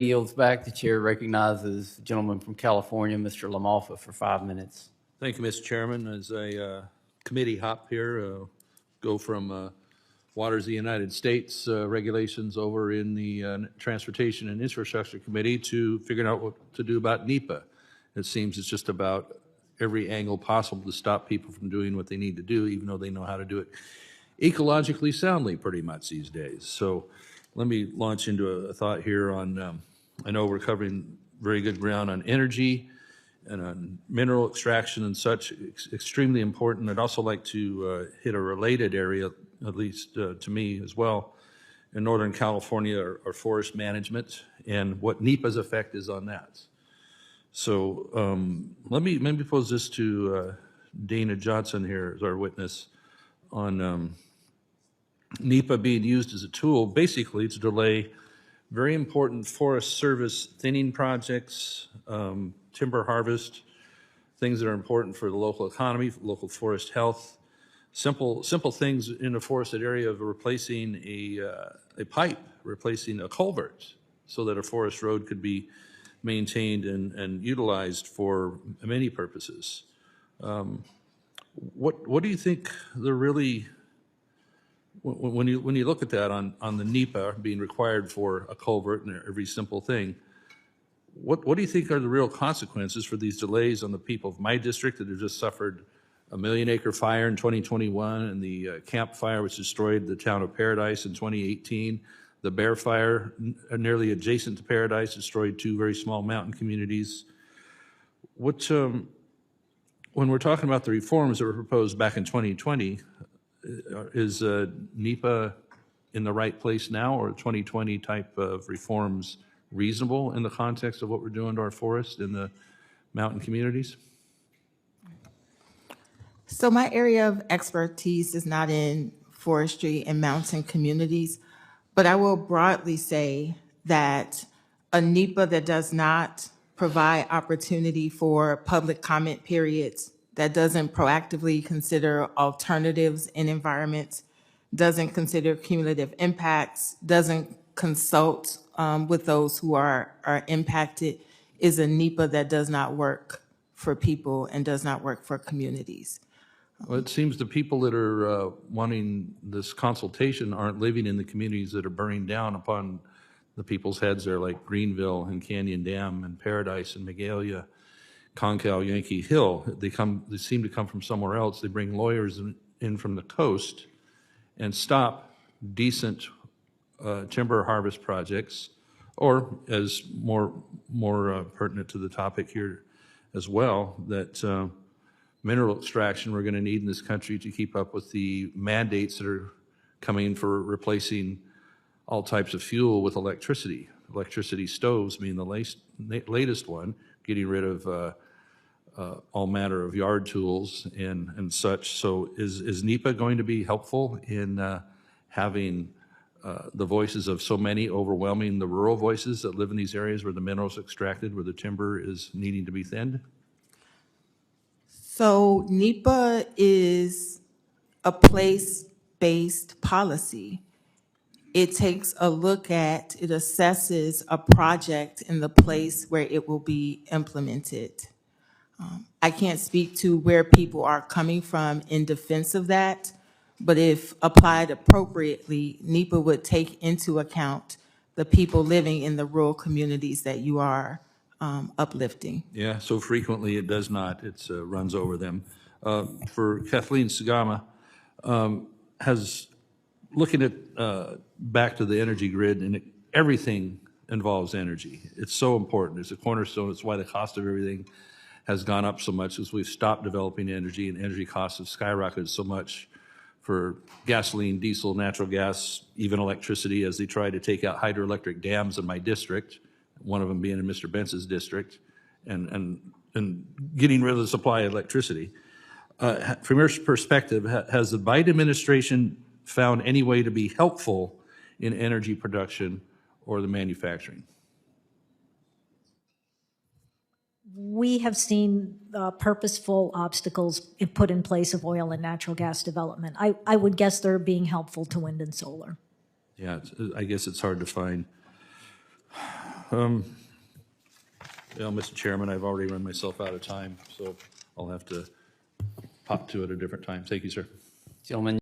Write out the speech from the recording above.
Yields back. The chair recognizes the gentleman from California, Mr. LaMalfa, for 5 minutes. Thank you, Mr. Chairman. As a committee hop here, go from Waters of the United States regulations over in the Transportation and Infrastructure Committee to figuring out what to do about NEPA. It seems it's just about every angle possible to stop people from doing what they need to do, even though they know how to do it ecologically soundly pretty much these days. So let me launch into a thought here on, I know we're covering very good ground on energy and on mineral extraction and such, extremely important. I'd also like to hit a related area, at least to me as well, in Northern California, or forest management and what NEPA's effect is on that. So let me maybe pose this to Dana Johnson here as our witness on NEPA being used as a tool basically to delay very important Forest Service thinning projects, timber harvest, things that are important for the local economy, local forest health, simple things in a forested area of replacing a pipe, replacing a culvert, so that a forest road could be maintained and utilized for many purposes. What do you think they're really, when you look at that on the NEPA being required for a culvert and every simple thing, what do you think are the real consequences for these delays on the people of my district that have just suffered a 1 million acre fire in 2021 and the Camp Fire, which destroyed the town of Paradise in 2018, the Bear Fire nearly adjacent to Paradise destroyed 2 very small mountain communities. When we're talking about the reforms that were proposed back in 2020, is NEPA in the right place now, or 2020 type of reforms reasonable in the context of what we're doing to our forests in the mountain communities? So my area of expertise is not in forestry and mountain communities, but I will broadly say that a NEPA that does not provide opportunity for public comment periods, that doesn't proactively consider alternatives in environments, doesn't consider cumulative impacts, doesn't consult with those who are impacted, is a NEPA that does not work for people and does not work for communities. Well, it seems the people that are wanting this consultation aren't living in the communities that are burning down upon the people's heads there, like Greenville and Canyon Dam and Paradise and Magalia, Concal, Yankee Hill. They seem to come from somewhere else. They bring lawyers in from the coast and stop decent timber harvest projects, or as more pertinent to the topic here as well, that mineral extraction we're going to need in this country to keep up with the mandates that are coming for replacing all types of fuel with electricity. Electricity stoves being the latest one, getting rid of all manner of yard tools and such. So is NEPA going to be helpful in having the voices of so many overwhelming the rural voices that live in these areas where the minerals are extracted, where the timber is needing to be thinned? So NEPA is a place-based policy. It takes a look at, it assesses a project in the place where it will be implemented. I can't speak to where people are coming from in defense of that, but if applied appropriately, NEPA would take into account the people living in the rural communities that you are uplifting. Yeah, so frequently it does not. It runs over them. For Kathleen Sagama, has looking at back to the energy grid, and everything involves energy. It's so important. It's a cornerstone. It's why the cost of everything has gone up so much, as we've stopped developing energy, and energy costs have skyrocketed so much for gasoline, diesel, natural gas, even electricity, as they try to take out hydroelectric dams in my district, one of them being in Mr. Bentz's district, and getting rid of the supply of electricity. From your perspective, has the Biden administration found any way to be helpful in energy production or the manufacturing? We have seen purposeful obstacles put in place of oil and natural gas development. I would guess they're being helpful to wind and solar. Yeah, I guess it's hard to find Well, Mr. Chairman, I've already run myself out of time, so I'll have to pop to it a different time. Thank you, sir. Gentlemen,